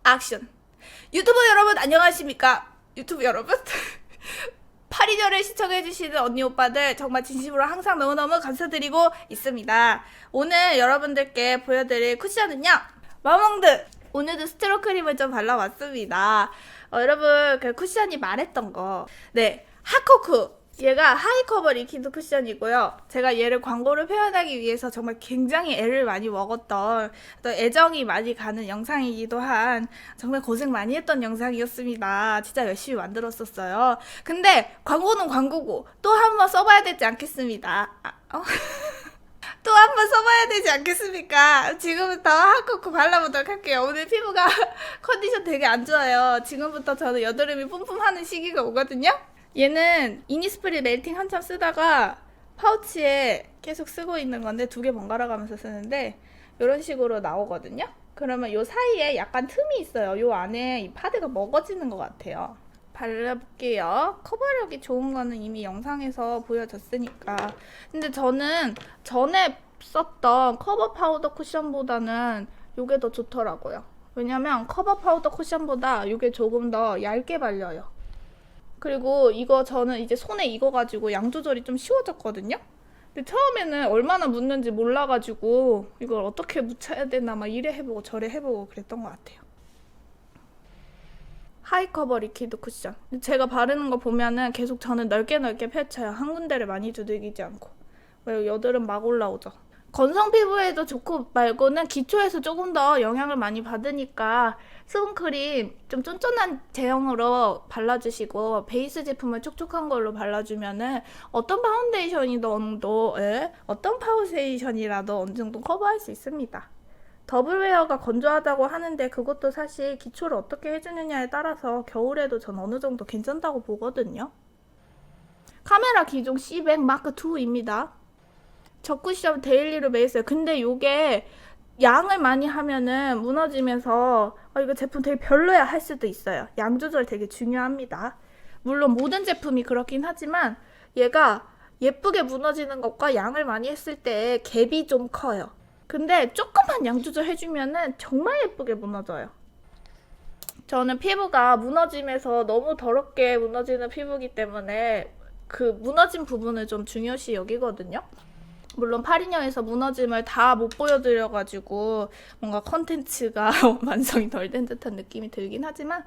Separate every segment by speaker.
Speaker 1: 액션. 유튜브 여러분 안녕하십니까? 유튜브 여러분 8인년을 시청해주시는 언니 오빠들 정말 진심으로 항상 너무너무 감사드리고 있습니다. 오늘 여러분들께 보여드릴 쿠션은요, 마몽드. 오늘도 스트로 크림을 좀 발라왔습니다. 여러분 그 쿠션이 말했던 거, 네, 하코쿠, 얘가 하이커버 리퀴드 쿠션이고요. 제가 얘를 광고를 표현하기 위해서 정말 굉장히 애를 많이 먹었던, 또 애정이 많이 가는 영상이기도 한, 정말 고생 많이 했던 영상이었습니다. 진짜 열심히 만들었었어요. 근데 광고는 광고고 또 한 번 써봐야 되지 않겠습니다. 또 한 번 써봐야 되지 않겠습니까? 지금부터 하코쿠 발라보도록 할게요. 오늘 피부가 컨디션 되게 안 좋아요. 지금부터 저는 여드름이 뿜뿜하는 시기가 오거든요. 얘는 이니스프리 멜팅 한참 쓰다가 파우치에 계속 쓰고 있는 건데, 두 개 번갈아 가면서 쓰는데 이런 식으로 나오거든요. 그러면 요 사이에 약간 틈이 있어요. 요 안에 이 파데가 먹어지는 것 같아요. 발라볼게요. 커버력이 좋은 거는 이미 영상에서 보여줬으니까. 근데 저는 전에 썼던 커버 파우더 쿠션보다는 요게 더 좋더라고요. 왜냐면 커버 파우더 쿠션보다 요게 조금 더 얇게 발려요. 그리고 이거 저는 이제 손에 익어가지고 양 조절이 좀 쉬워졌거든요. 근데 처음에는 얼마나 묻는지 몰라가지고 이걸 어떻게 묻혀야 되나 막 이래 해보고 저래 해보고 그랬던 것 같아요. 하이커버 리퀴드 쿠션. 제가 바르는 거 보면은 계속 저는 넓게 펼쳐요. 한 군데를 많이 두들기지 않고. 왜 여드름 막 올라오죠. 건성 피부에도 좋고 말고는 기초에서 조금 더 영향을 많이 받으니까 수분크림 좀 쫀쫀한 제형으로 발라주시고, 베이스 제품을 촉촉한 걸로 발라주면은 어떤 파운데이션이라도 어느 정도 커버할 수 있습니다. 더블웨어가 건조하다고 하는데 그것도 사실 기초를 어떻게 해주느냐에 따라서 겨울에도 전 어느 정도 괜찮다고 보거든요. 카메라 기종 C100 마크 2입니다. 저 쿠션 데일리로 매했어요. 근데 요게 양을 많이 하면은 무너지면서 이거 제품 되게 별로야 할 수도 있어요. 양 조절 되게 중요합니다. 물론 모든 제품이 그렇긴 하지만 얘가 예쁘게 무너지는 것과 양을 많이 했을 때 갭이 좀 커요. 근데 조금만 양 조절해주면은 정말 예쁘게 무너져요. 저는 피부가 무너짐에서 너무 더럽게 무너지는 피부이기 때문에 그 무너진 부분을 좀 중요시 여기거든요. 물론 8인년에서 무너짐을 다 못 보여드려가지고 뭔가 컨텐츠가 완성이 덜 된 듯한 느낌이 들긴 하지만,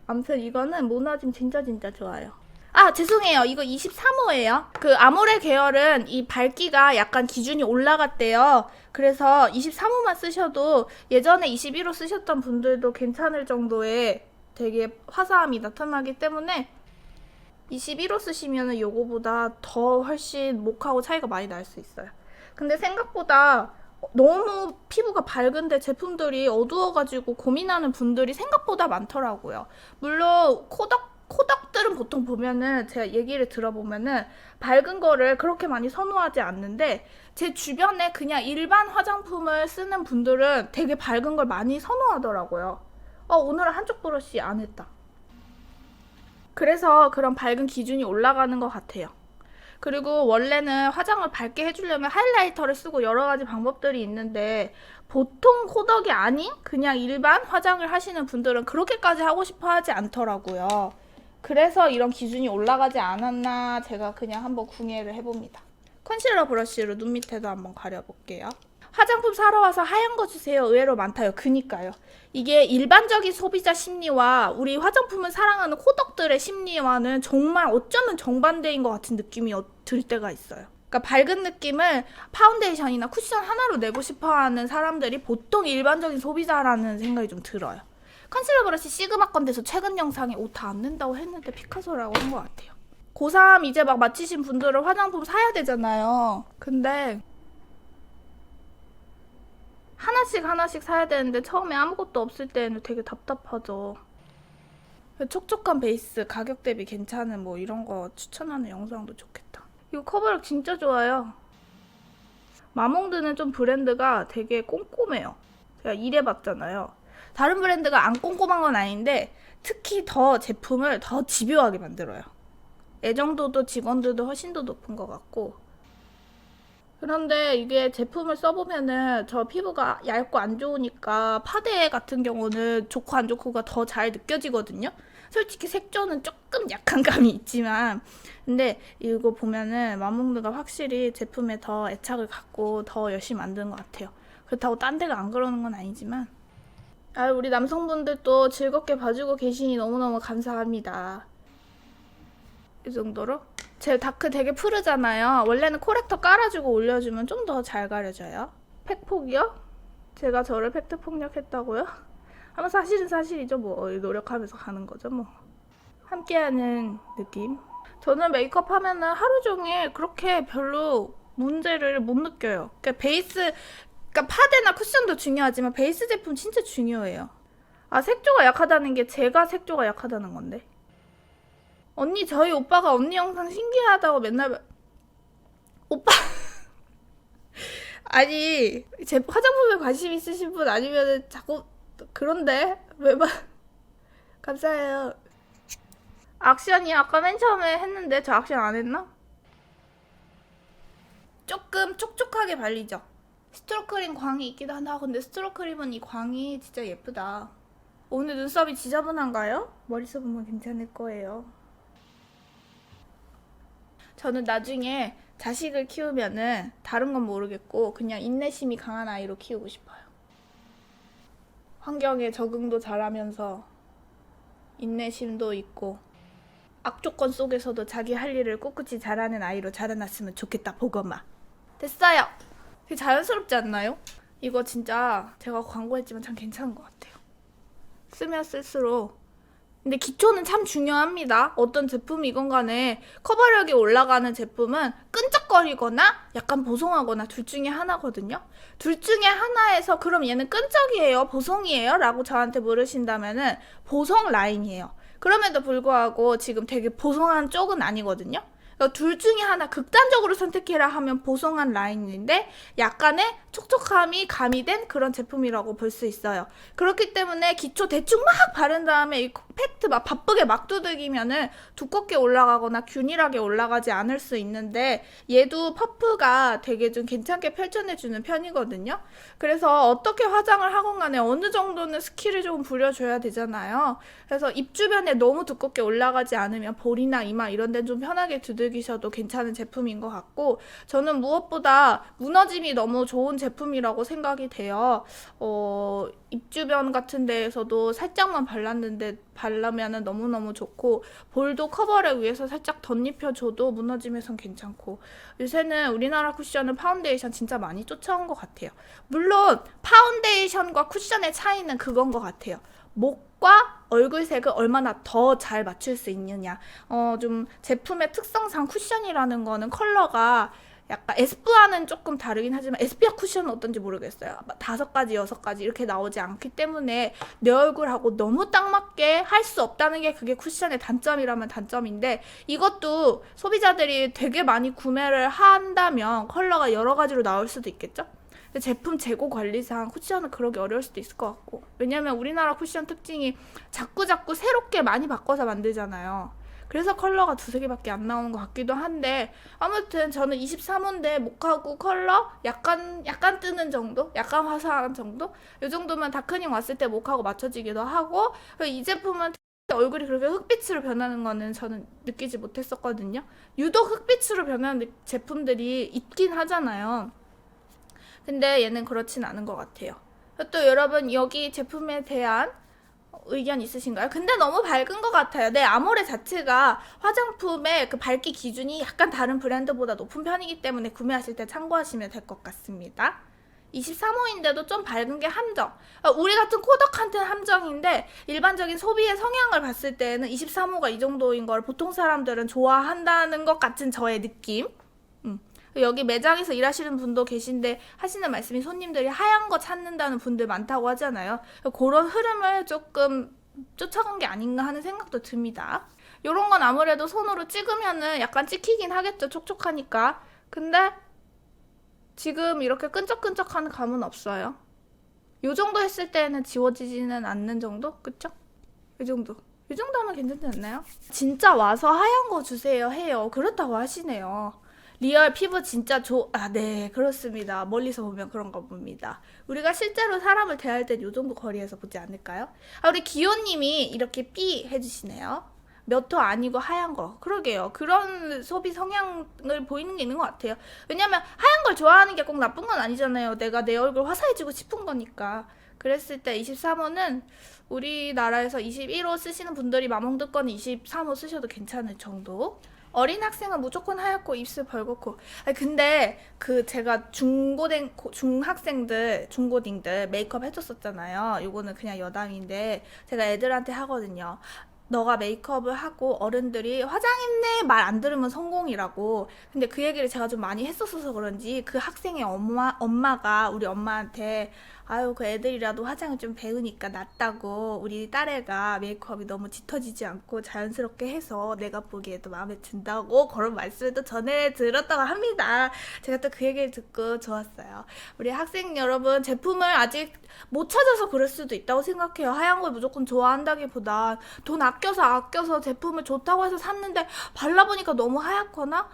Speaker 1: 아무튼 이거는 무너짐 진짜 좋아요. 아, 죄송해요. 이거 23호예요. 그 아모레 계열은 이 밝기가 약간 기준이 올라갔대요. 그래서 23호만 쓰셔도 예전에 21호 쓰셨던 분들도 괜찮을 정도의 되게 화사함이 나타나기 때문에 21호 쓰시면은 요거보다 더 훨씬 목하고 차이가 많이 날 수 있어요. 근데 생각보다 너무 피부가 밝은데 제품들이 어두워가지고 고민하는 분들이 생각보다 많더라고요. 물론 코덕들은 보통 보면은, 제가 얘기를 들어보면은 밝은 거를 그렇게 많이 선호하지 않는데, 제 주변에 그냥 일반 화장품을 쓰는 분들은 되게 밝은 걸 많이 선호하더라고요. 오늘은 한쪽 브러쉬 안 했다. 그래서 그런 밝은 기준이 올라가는 것 같아요. 그리고 원래는 화장을 밝게 해주려면 하이라이터를 쓰고 여러 가지 방법들이 있는데, 보통 코덕이 아닌 그냥 일반 화장을 하시는 분들은 그렇게까지 하고 싶어 하지 않더라고요. 그래서 이런 기준이 올라가지 않았나 제가 그냥 한번 궁예를 해봅니다. 컨실러 브러쉬로 눈 밑에도 한번 가려볼게요. 화장품 사러 와서 하얀 거 주세요. 의외로 많다요. 그니까요. 이게 일반적인 소비자 심리와 우리 화장품을 사랑하는 코덕들의 심리와는 정말 어쩌면 정반대인 것 같은 느낌이 들 때가 있어요. 그러니까 밝은 느낌을 파운데이션이나 쿠션 하나로 내고 싶어하는 사람들이 보통 일반적인 소비자라는 생각이 좀 들어요. 컨실러 브러쉬 시그마 건데서 최근 영상에 옷 다 안 낸다고 했는데 피카소라고 한 것 같아요. 고3 이제 막 마치신 분들은 화장품 사야 되잖아요. 근데 하나씩 사야 되는데 처음에 아무것도 없을 때는 되게 답답하죠. 촉촉한 베이스, 가격 대비 괜찮은 뭐 이런 거 추천하는 영상도 좋겠다. 이거 커버력 진짜 좋아요. 마몽드는 좀 브랜드가 되게 꼼꼼해요. 제가 일해봤잖아요. 다른 브랜드가 안 꼼꼼한 건 아닌데 특히 더 제품을 더 집요하게 만들어요. 애정도도 직원들도 훨씬 더 높은 것 같고, 그런데 이게 제품을 써보면은 저 피부가 얇고 안 좋으니까 파데 같은 경우는 좋고 안 좋고가 더 잘 느껴지거든요. 솔직히 색조는 조금 약한 감이 있지만 근데 이거 보면은 마몽드가 확실히 제품에 더 애착을 갖고 더 열심히 만드는 것 같아요. 그렇다고 딴 데가 안 그러는 건 아니지만 우리 남성분들도 즐겁게 봐주고 계시니 너무너무 감사합니다. 이 정도로? 제 다크 되게 푸르잖아요. 원래는 코렉터 깔아주고 올려주면 좀 더 잘 가려져요. 팩폭이요? 제가 저를 팩트 폭력했다고요? 아마 사실은 사실이죠. 뭐 노력하면서 가는 거죠. 뭐 함께하는 느낌. 저는 메이크업 하면은 하루 종일 그렇게 별로 문제를 못 느껴요. 그러니까 베이스, 그러니까 파데나 쿠션도 중요하지만 베이스 제품 진짜 중요해요. 색조가 약하다는 게 제가 색조가 약하다는 건데. 언니 저희 오빠가 언니 영상 신기하다고 맨날 오빠 아니 제 화장품에 관심 있으신 분 아니면 자꾸 그런데 왜 감사해요. 액션이 아까 맨 처음에 했는데 저 액션 안 했나? 조금 촉촉하게 발리죠. 스트로크림 광이 있기도 한다. 근데 스트로크림은 이 광이 진짜 예쁘다. 오늘 눈썹이 지저분한가요? 머리숱 보면 괜찮을 거예요. 저는 나중에 자식을 키우면은 다른 건 모르겠고 그냥 인내심이 강한 아이로 키우고 싶어요. 환경에 적응도 잘하면서 인내심도 있고 악조건 속에서도 자기 할 일을 꿋꿋이 잘하는 아이로 자라났으면 좋겠다. 보거마. 됐어요. 되게 자연스럽지 않나요? 이거 진짜 제가 광고했지만 참 괜찮은 것 같아요. 쓰면 쓸수록. 근데 기초는 참 중요합니다. 어떤 제품이건 간에 커버력이 올라가는 제품은 끈적거리거나 약간 보송하거나 둘 중에 하나거든요. 둘 중에 하나에서 그럼 얘는 끈적이에요? 보송이에요? 라고 저한테 물으신다면은 보송 라인이에요. 그럼에도 불구하고 지금 되게 보송한 쪽은 아니거든요. 그러니까 둘 중에 하나 극단적으로 선택해라 하면 보송한 라인인데 약간의 촉촉함이 가미된 그런 제품이라고 볼 수 있어요. 그렇기 때문에 기초 대충 막 바른 다음에 이 팩트 막 바쁘게 막 두들기면은 두껍게 올라가거나 균일하게 올라가지 않을 수 있는데 얘도 퍼프가 되게 좀 괜찮게 펼쳐내주는 편이거든요. 그래서 어떻게 화장을 하건 간에 어느 정도는 스킬을 조금 부려줘야 되잖아요. 그래서 입 주변에 너무 두껍게 올라가지 않으면 볼이나 이마 이런 데는 좀 편하게 두들기셔도 괜찮은 제품인 것 같고 저는 무엇보다 무너짐이 너무 좋은 제품이라고 생각이 돼요. 입 주변 같은 데에서도 살짝만 발랐는데 바르면은 너무너무 좋고 볼도 커버를 위해서 살짝 덧입혀줘도 무너짐에선 괜찮고 요새는 우리나라 쿠션은 파운데이션 진짜 많이 쫓아온 것 같아요. 물론 파운데이션과 쿠션의 차이는 그건 것 같아요. 목과 얼굴색을 얼마나 더 잘 맞출 수 있느냐. 좀 제품의 특성상 쿠션이라는 거는 컬러가 약간 SPF와는 조금 다르긴 하지만 SPF 쿠션은 어떤지 모르겠어요. 5가지, 6가지 이렇게 나오지 않기 때문에 내 얼굴하고 너무 딱 맞게 할 수 없다는 게 그게 쿠션의 단점이라면 단점인데 이것도 소비자들이 되게 많이 구매를 한다면 컬러가 여러 가지로 나올 수도 있겠죠? 근데 제품 재고 관리상 쿠션은 그러기 어려울 수도 있을 것 같고 왜냐면 우리나라 쿠션 특징이 자꾸자꾸 새롭게 많이 바꿔서 만들잖아요. 그래서 컬러가 2-3개밖에 안 나오는 것 같기도 한데 아무튼 저는 23호인데 목하고 컬러 약간 뜨는 정도? 약간 화사한 정도? 이 정도면 다크닝 왔을 때 목하고 맞춰지기도 하고 이 제품은 얼굴이 그렇게 흑빛으로 변하는 거는 저는 느끼지 못했었거든요. 유독 흑빛으로 변하는 제품들이 있긴 하잖아요. 근데 얘는 그렇진 않은 것 같아요. 또 여러분 여기 제품에 대한 의견 있으신가요? 근데 너무 밝은 것 같아요. 네, 아모레 자체가 화장품의 그 밝기 기준이 약간 다른 브랜드보다 높은 편이기 때문에 구매하실 때 참고하시면 될 것 같습니다. 23호인데도 좀 밝은 게 함정. 우리 같은 코덕한테는 함정인데 일반적인 소비의 성향을 봤을 때는 23호가 이 정도인 걸 보통 사람들은 좋아한다는 것 같은 저의 느낌. 여기 매장에서 일하시는 분도 계신데 하시는 말씀이 손님들이 하얀 거 찾는다는 분들 많다고 하잖아요. 그런 흐름을 조금 쫓아간 게 아닌가 하는 생각도 듭니다. 요런 건 아무래도 손으로 찍으면은 약간 찍히긴 하겠죠. 촉촉하니까. 근데 지금 이렇게 끈적끈적한 감은 없어요. 요 정도 했을 때는 지워지지는 않는 정도? 그쵸? 이 정도. 이 정도 하면 괜찮지 않나요? 진짜 와서 하얀 거 주세요 해요. 그렇다고 하시네요. 리얼 피부 진짜 네, 그렇습니다. 멀리서 보면 그런가 봅니다. 우리가 실제로 사람을 대할 땐 요 정도 거리에서 보지 않을까요? 우리 기호님이 이렇게 삐 해주시네요. 몇 호 아니고 하얀 거. 그러게요. 그런 소비 성향을 보이는 게 있는 것 같아요. 왜냐면 하얀 걸 좋아하는 게 꼭 나쁜 건 아니잖아요. 내가 내 얼굴 화사해지고 싶은 거니까. 그랬을 때 23호는 우리나라에서 21호 쓰시는 분들이 맘먹을 거는 23호 쓰셔도 괜찮을 정도. 어린 학생은 무조건 하얗고 입술 벌겋고. 근데 제가 중고딩들 메이크업 해줬었잖아요. 요거는 그냥 여담인데 제가 애들한테 하거든요. 너가 메이크업을 하고 어른들이 화장했네 말 안 들으면 성공이라고. 근데 그 얘기를 제가 좀 많이 했었어서 그런지 그 학생의 엄마가 우리 엄마한테 아유 그 애들이라도 화장을 좀 배우니까 낫다고, 우리 딸애가 메이크업이 너무 짙어지지 않고 자연스럽게 해서 내가 보기에도 마음에 든다고 그런 말씀을 또 전해 들었다고 합니다. 제가 또 그 얘기를 듣고 좋았어요. 우리 학생 여러분, 제품을 아직 못 찾아서 그럴 수도 있다고 생각해요. 하얀 걸 무조건 좋아한다기보다 돈 아껴서 제품을 좋다고 해서 샀는데 발라보니까 너무 하얗거나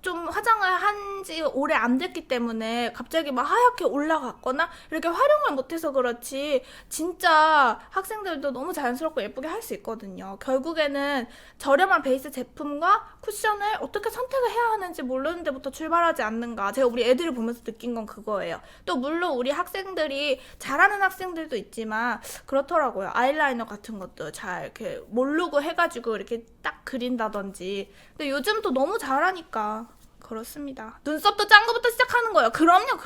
Speaker 1: 좀 화장을 한 지 오래 안 됐기 때문에 갑자기 막 하얗게 올라갔거나 이렇게 활용을 못해서 그렇지 진짜 학생들도 너무 자연스럽고 예쁘게 할 수 있거든요. 결국에는 저렴한 베이스 제품과 쿠션을 어떻게 선택을 해야 하는지 모르는 데부터 출발하지 않는가. 제가 우리 애들을 보면서 느낀 건 그거예요. 또 물론 우리 학생들이 잘하는 학생들도 있지만 그렇더라고요. 아이라이너 같은 것도 잘 이렇게 모르고 해가지고 이렇게 딱 그린다든지. 근데 요즘 또 너무 잘하니까 그렇습니다. 눈썹도 짠 거부터 시작하는 거예요. 그럼요.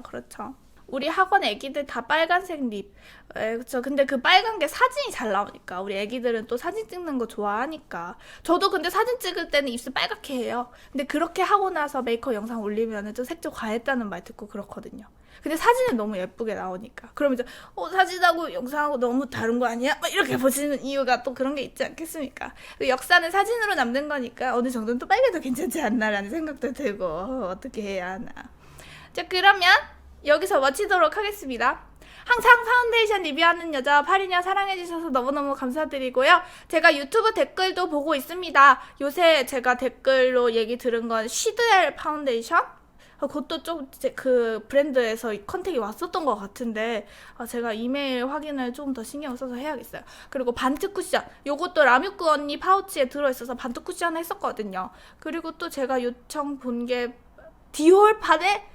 Speaker 1: 그렇죠. 우리 학원 애기들 다 빨간색 립. 그쵸. 근데 그 빨간 게 사진이 잘 나오니까. 우리 애기들은 또 사진 찍는 거 좋아하니까. 저도 근데 사진 찍을 때는 입술 빨갛게 해요. 근데 그렇게 하고 나서 메이크업 영상 올리면은 좀 색조 과했다는 말 듣고 그렇거든요. 근데 사진은 너무 예쁘게 나오니까. 그러면 이제 사진하고 영상하고 너무 다른 거 아니야? 막 이렇게 보시는 이유가 또 그런 게 있지 않겠습니까? 역사는 사진으로 남는 거니까 어느 정도는 또 빨개도 괜찮지 않나라는 생각도 들고 어떻게 해야 하나. 자, 그러면 여기서 마치도록 하겠습니다. 항상 파운데이션 리뷰하는 여자 파리녀 사랑해주셔서 너무너무 감사드리고요. 제가 유튜브 댓글도 보고 있습니다. 요새 제가 댓글로 얘기 들은 건 쉬드엘 파운데이션? 그것도 좀 그 브랜드에서 컨택이 왔었던 것 같은데 제가 이메일 확인을 조금 더 신경 써서 해야겠어요. 그리고 반트 쿠션, 요것도 라뮤크 언니 파우치에 들어있어서 반트 쿠션 했었거든요. 그리고 또 제가 요청 본 게 디올판에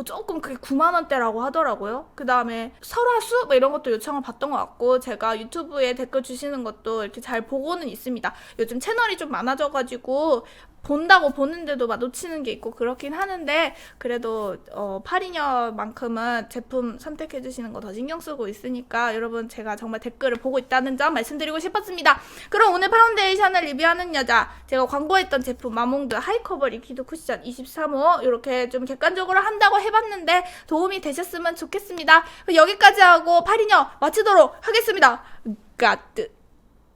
Speaker 1: 조금 그게 9만원대라고 하더라고요. 그 다음에 설화수? 뭐 이런 것도 요청을 받던 것 같고, 제가 유튜브에 댓글 주시는 것도 이렇게 잘 보고는 있습니다. 요즘 채널이 좀 많아져가지고 본다고 보는데도 막 놓치는 게 있고 그렇긴 하는데, 그래도 파리녀만큼은 제품 선택해주시는 거 더 신경 쓰고 있으니까 여러분, 제가 정말 댓글을 보고 있다는 점 말씀드리고 싶었습니다. 그럼 오늘 파운데이션을 리뷰하는 여자, 제가 광고했던 제품 마몽드 하이커버 리퀴드 쿠션 23호 이렇게 좀 객관적으로 한다고 해봤는데 도움이 되셨으면 좋겠습니다. 여기까지 하고 파리녀 마치도록 하겠습니다. 가뜨